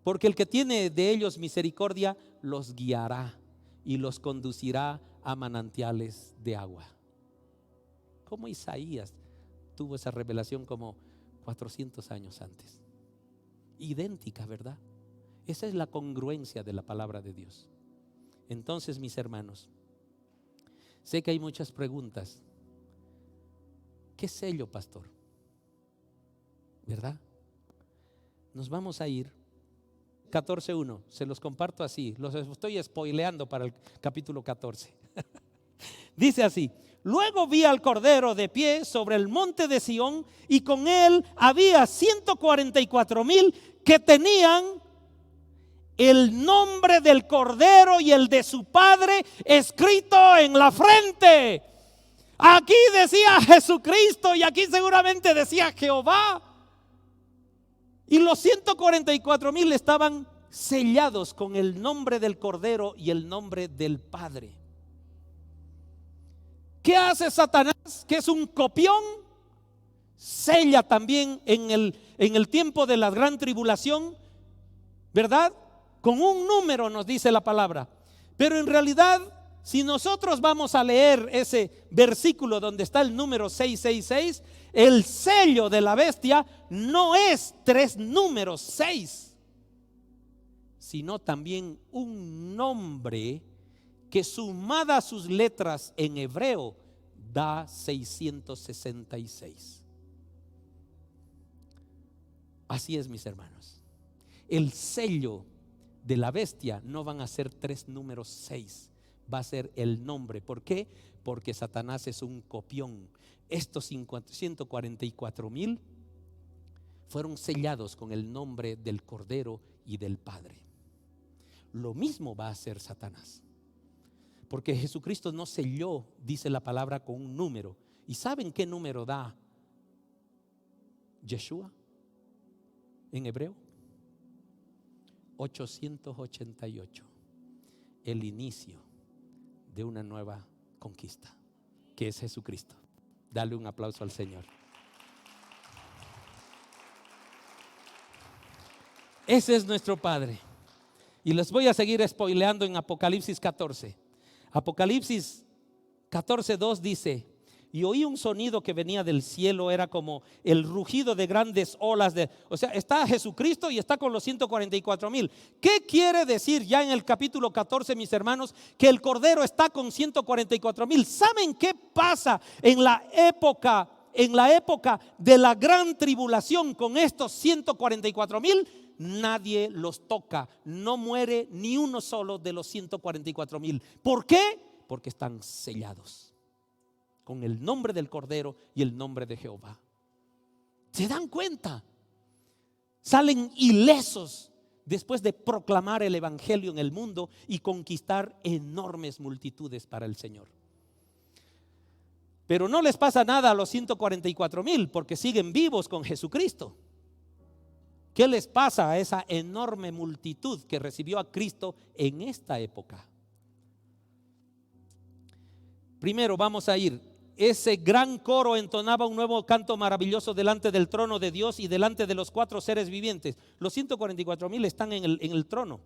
porque el que tiene de ellos misericordia los guiará y los conducirá a manantiales de agua. Como Isaías tuvo esa revelación como 400 años antes. Idéntica, ¿verdad? Esa es la congruencia de la palabra de Dios. Entonces, mis hermanos, sé que hay muchas preguntas ¿Qué sello, pastor? ¿Verdad? Nos vamos a ir 14:1, se los comparto así, los estoy spoileando para el capítulo 14. Dice así: luego vi al Cordero de pie sobre el monte de Sión, y con él había 144,000 que tenían el nombre del Cordero y el de su Padre escrito en la frente. Aquí decía Jesucristo y aquí seguramente decía Jehová. Y los 144,000 estaban sellados con el nombre del Cordero y el nombre del Padre. ¿Qué hace Satanás? Que es un copión. Sella también en el tiempo de la gran tribulación, ¿verdad? Con un número, nos dice la palabra. Pero en realidad, si nosotros vamos a leer ese versículo donde está el número 666, el sello de la bestia no es 3 números 6, sino también un nombre que sumada a sus letras en hebreo da 666. Así es, mis hermanos. El sello de la bestia no van a ser 3 números 6, va a ser el nombre. ¿Por qué? Porque Satanás es un copión. Estos 144,000 fueron sellados con el nombre del Cordero y del Padre. Lo mismo va a hacer Satanás, porque Jesucristo no selló, dice la palabra, con un número. ¿Y saben qué número da Yeshua en hebreo? 888, el inicio de una nueva conquista, que es Jesucristo. Dale un aplauso al Señor. Ese es nuestro Padre. Y les voy a seguir spoileando en Apocalipsis 14. Apocalipsis 14:2 dice: y oí un sonido que venía del cielo, era como el rugido de grandes olas o sea, está Jesucristo y está con los 144,000. ¿Qué quiere decir ya en el capítulo 14, mis hermanos? Que el Cordero está con 144,000. ¿Saben qué pasa en la época de la gran tribulación con estos 144,000? Nadie los toca, no muere ni uno solo de los 144,000. ¿Por qué? Porque están sellados con el nombre del Cordero y el nombre de Jehová. ¿Se dan cuenta? Salen ilesos después de proclamar el evangelio en el mundo y conquistar enormes multitudes para el Señor. Pero no les pasa nada a los 144,000 porque siguen vivos con Jesucristo. ¿Qué les pasa a esa enorme multitud que recibió a Cristo en esta época? Primero vamos a ir. Ese gran coro entonaba un nuevo canto maravilloso delante del trono de Dios y delante de los 4 seres vivientes. Los 144,000 están en el trono.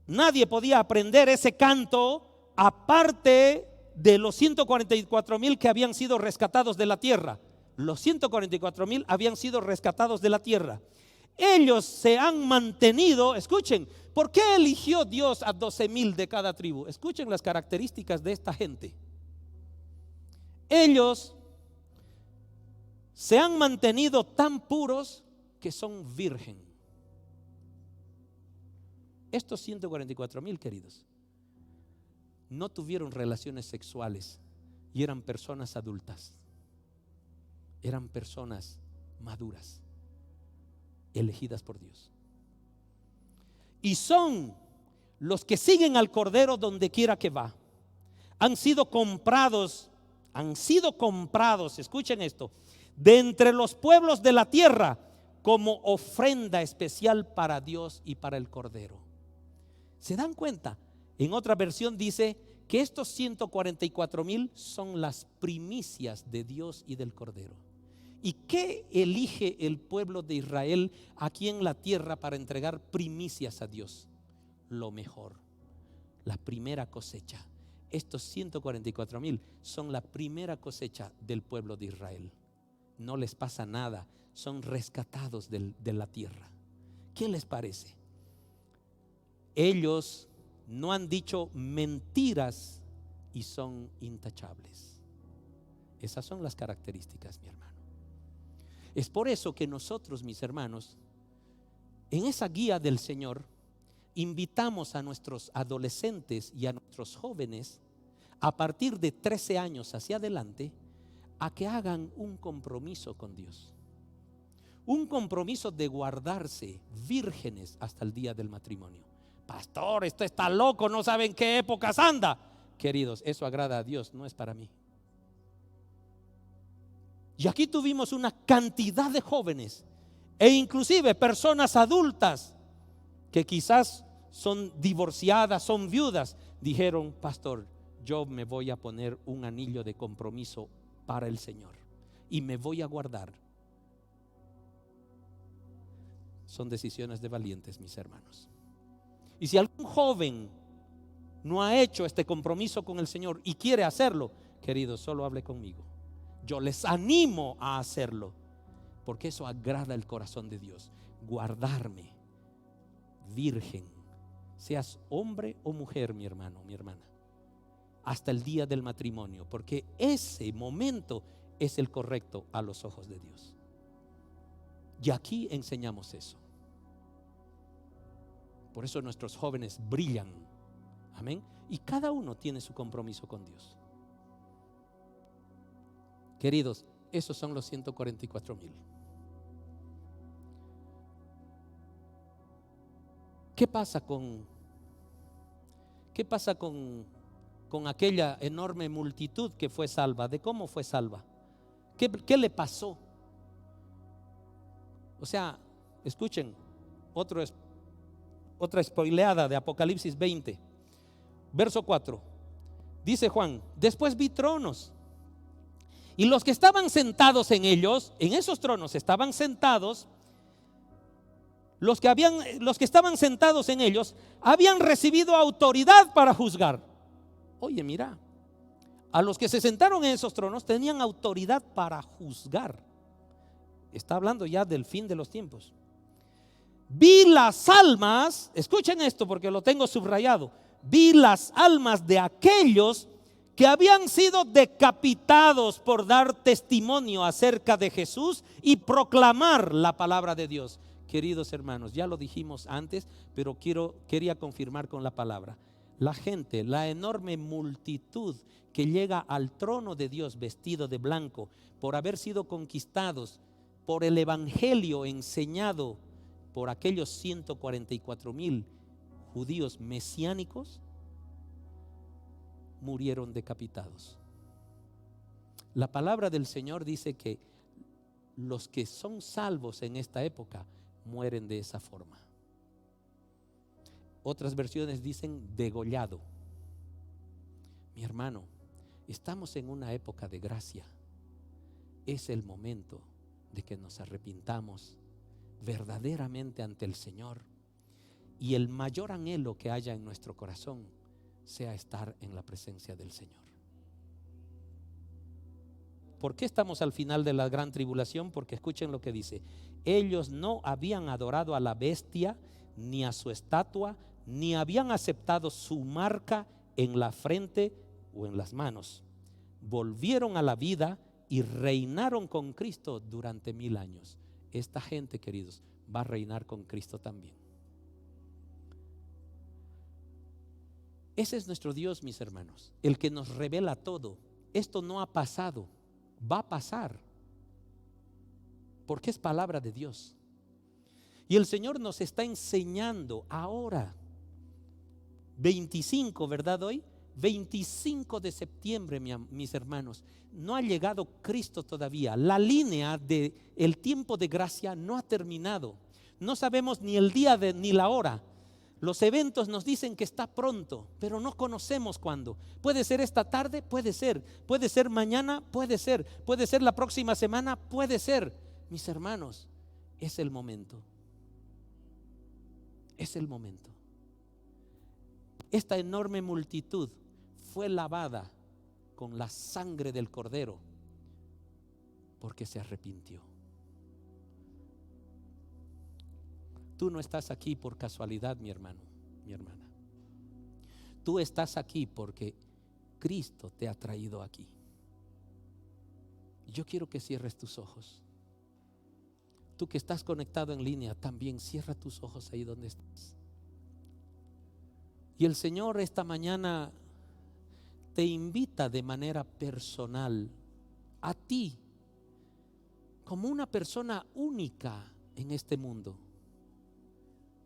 Nadie podía aprender ese canto aparte de los 144,000 que habían sido rescatados de la tierra. Los 144,000 habían sido rescatados de la tierra. Ellos se han mantenido. Escuchen, ¿por qué eligió Dios a 12,000 de cada tribu? Escuchen las características de esta gente. Ellos se han mantenido tan puros que son virgen. Estos 144,000, queridos, no tuvieron relaciones sexuales y eran personas adultas. Eran personas maduras, elegidas por Dios. Y son los que siguen al Cordero donde quiera que va. Han sido comprados, escuchen esto, de entre los pueblos de la tierra como ofrenda especial para Dios y para el Cordero. ¿Se dan cuenta? En otra versión dice que estos 144,000 son las primicias de Dios y del Cordero. ¿Y qué elige el pueblo de Israel aquí en la tierra para entregar primicias a Dios? Lo mejor, la primera cosecha. Estos 144,000 son la primera cosecha del pueblo de Israel. No les pasa nada, son rescatados de la tierra. ¿Qué les parece? Ellos no han dicho mentiras y son intachables. Esas son las características, mi hermano. Es por eso que nosotros, mis hermanos, en esa guía del Señor, invitamos a nuestros adolescentes y a nuestros jóvenes a partir de 13 años hacia adelante a que hagan un compromiso con Dios. Un compromiso de guardarse vírgenes hasta el día del matrimonio. Pastor, esto está loco, no saben qué épocas anda. Queridos, eso agrada a Dios, no es para mí. Y aquí tuvimos una cantidad de jóvenes e inclusive personas adultas que quizás son divorciadas, son viudas, dijeron: pastor, yo me voy a poner un anillo de compromiso para el Señor y me voy a guardar. Son decisiones de valientes, mis hermanos. Y si algún joven no ha hecho este compromiso con el Señor y quiere hacerlo, queridos, solo hable conmigo. Yo les animo a hacerlo, porque eso agrada el corazón de Dios. Guardarme virgen, seas hombre o mujer, mi hermano, mi hermana, hasta el día del matrimonio, porque ese momento es el correcto a los ojos de Dios. Y aquí enseñamos eso. Por eso nuestros jóvenes brillan. Amén. Y cada uno tiene su compromiso con Dios. Queridos, esos son los 144,000. ¿Qué pasa con aquella enorme multitud que fue salva? ¿De cómo fue salva? ¿Qué le pasó? O sea, escuchen otra spoileada de Apocalipsis 20, verso 4. Dice Juan: después vi tronos, y los que estaban sentados en ellos, en esos tronos estaban sentados, los que estaban sentados en ellos habían recibido autoridad para juzgar. Oye, mira, a los que se sentaron en esos tronos tenían autoridad para juzgar. Está hablando ya del fin de los tiempos. Vi las almas, escuchen esto porque lo tengo subrayado. Vi las almas de aquellos que habían sido decapitados por dar testimonio acerca de Jesús y proclamar la palabra de Dios. Queridos hermanos, ya lo dijimos antes, pero quería confirmar con la palabra. La gente, la enorme multitud que llega al trono de Dios vestido de blanco por haber sido conquistados por el evangelio enseñado por aquellos 144,000 judíos mesiánicos, murieron decapitados. La palabra del Señor dice que los que son salvos en esta época mueren de esa forma. Otras versiones dicen degollado. Mi hermano, estamos en una época de gracia. Es el momento de que nos arrepintamos verdaderamente ante el Señor, y el mayor anhelo que haya en nuestro corazón sea estar en la presencia del Señor. ¿Por qué estamos al final de la gran tribulación? Porque escuchen lo que dice: ellos no habían adorado a la bestia ni a su estatua, ni habían aceptado su marca en la frente o en las manos. Volvieron a la vida y reinaron con Cristo durante 1000 años. Esta gente, queridos, va a reinar con Cristo también. Ese es nuestro Dios, mis hermanos, el que nos revela todo. Esto no ha pasado, va a pasar, porque es palabra de Dios. Y el Señor nos está enseñando ahora, 25, ¿verdad? Hoy 25 de septiembre, mis hermanos, no ha llegado Cristo todavía. La línea del tiempo de gracia no ha terminado. No sabemos ni el día ni la hora. Los eventos nos dicen que está pronto, pero no conocemos cuándo. Puede ser esta tarde, puede ser mañana, puede ser la próxima semana, puede ser. Mis hermanos, es el momento. Es el momento. Esta enorme multitud fue lavada con la sangre del Cordero porque se arrepintió. Tú no estás aquí por casualidad, mi hermano, mi hermana. Tú estás aquí porque Cristo te ha traído aquí. Yo quiero que cierres tus ojos. Tú que estás conectado en línea, también cierra tus ojos ahí donde estás. Y el Señor esta mañana te invita de manera personal a ti, como una persona única en este mundo.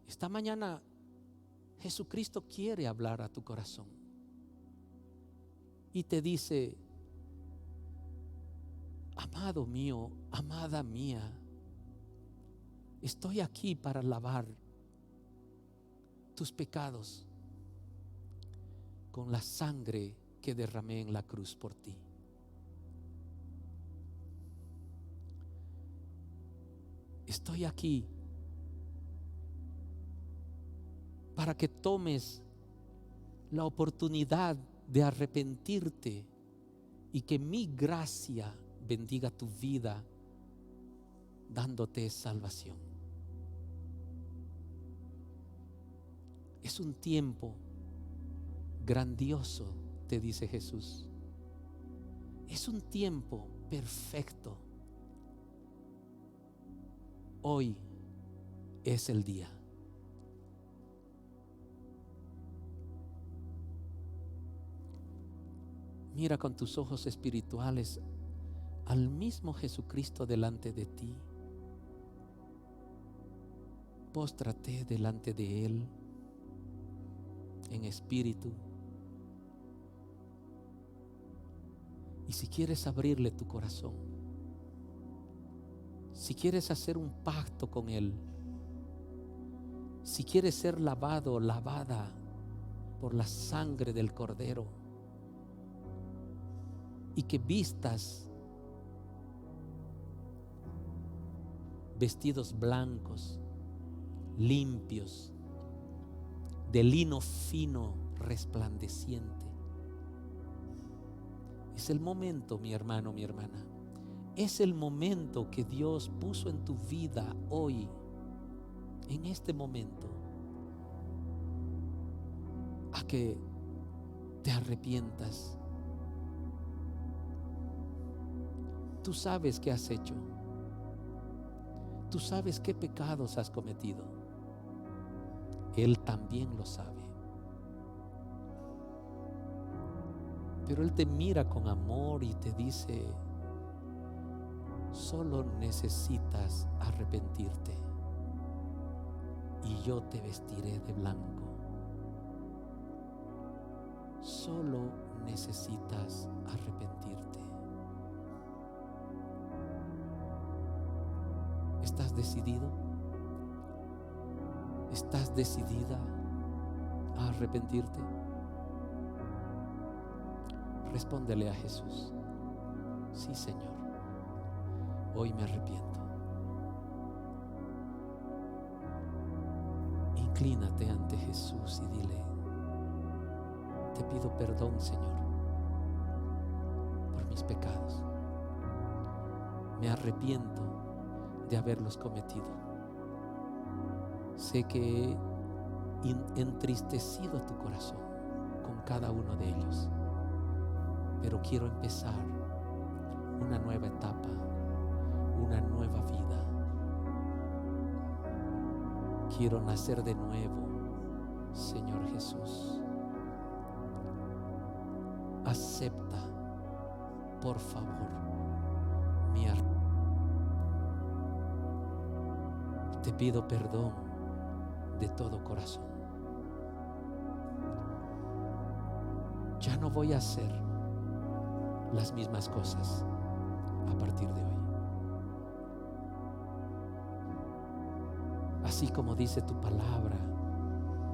Esta mañana Jesucristo quiere hablar a tu corazón y te dice: amado mío, amada mía, estoy aquí para lavar tus pecados con la sangre que derramé en la cruz por ti. Estoy aquí para que tomes la oportunidad de arrepentirte y que mi gracia bendiga tu vida dándote salvación. Es un tiempo grandioso, te dice Jesús. Es un tiempo perfecto. Hoy es el día. Mira con tus ojos espirituales al mismo Jesucristo delante de ti. Póstrate delante de Él en espíritu. Y si quieres abrirle tu corazón, si quieres hacer un pacto con Él, si quieres ser lavado o lavada por la sangre del Cordero, y que vistas vestidos blancos, limpios, de lino fino, resplandeciente. Es el momento, mi hermano, mi hermana. Es el momento que Dios puso en tu vida hoy, en este momento, a que te arrepientas. Tú sabes qué has hecho. Tú sabes qué pecados has cometido. Él también lo sabe. Pero Él te mira con amor y te dice: solo necesitas arrepentirte y yo te vestiré de blanco. Solo necesitas arrepentirte. ¿Estás decidido? ¿Estás decidida a arrepentirte? Respóndele a Jesús: sí, Señor, hoy me arrepiento. Inclínate ante Jesús y dile: te pido perdón, Señor, por mis pecados. Me arrepiento de haberlos cometido. Sé que he entristecido tu corazón con cada uno de ellos, pero quiero empezar una nueva etapa, una nueva vida. Quiero nacer de nuevo, Señor Jesús. Acepta, por favor, mi arrepentimiento. Te pido perdón de todo corazón. Ya no voy a hacer las mismas cosas a partir de hoy. Así como dice tu palabra,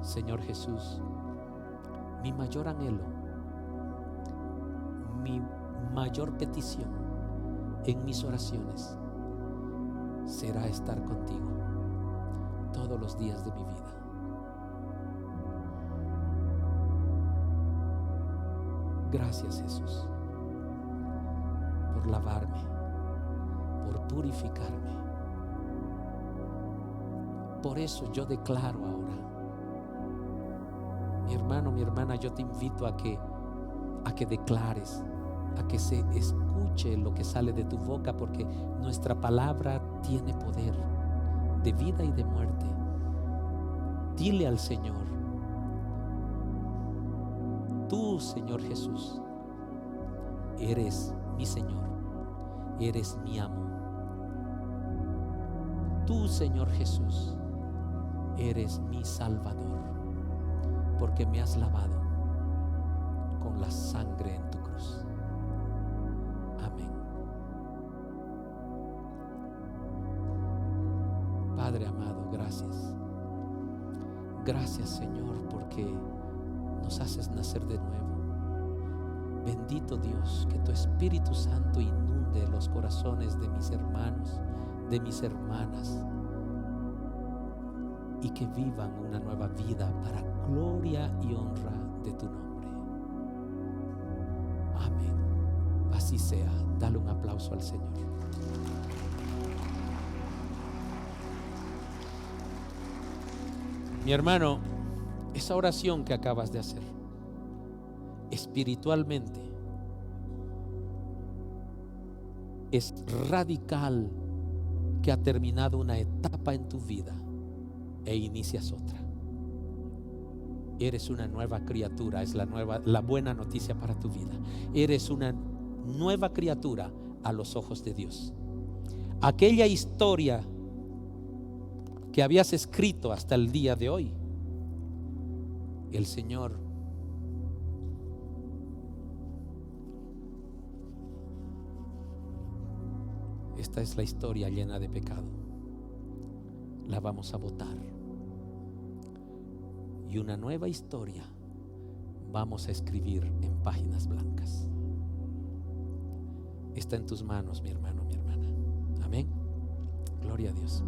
Señor Jesús, mi mayor anhelo, mi mayor petición en mis oraciones será estar contigo todos los días de mi vida. Gracias, Jesús, por lavarme, por purificarme. Por eso yo declaro ahora, mi hermano, mi hermana, yo te invito a que declares, a que se escuche escuche lo que sale de tu boca, porque nuestra palabra tiene poder de vida y de muerte. Dile al Señor: tú, Señor Jesús, eres mi Señor, eres mi amo. Tú, Señor Jesús, eres mi Salvador, porque me has lavado con la sangre en tu cruz. Amén. Padre amado, gracias. Gracias, Señor, porque nos haces nacer de nuevo. Bendito Dios, que tu Espíritu Santo inunde los corazones de mis hermanos, de mis hermanas, y que vivan una nueva vida para gloria y honra de tu nombre. Amén. Así sea. Dale un aplauso al Señor. Mi hermano, esa oración que acabas de hacer, espiritualmente, es radical, que ha terminado una etapa en tu vida e inicias otra. Eres una nueva criatura, es la buena noticia para tu vida. Eres una nueva criatura a los ojos de Dios. Aquella historia que habías escrito hasta el día de hoy, el Señor esta es la historia llena de pecado, la vamos a botar, y una nueva historia vamos a escribir en páginas blancas. Está en tus manos, mi hermano, mi hermana. Amén. Gloria a Dios.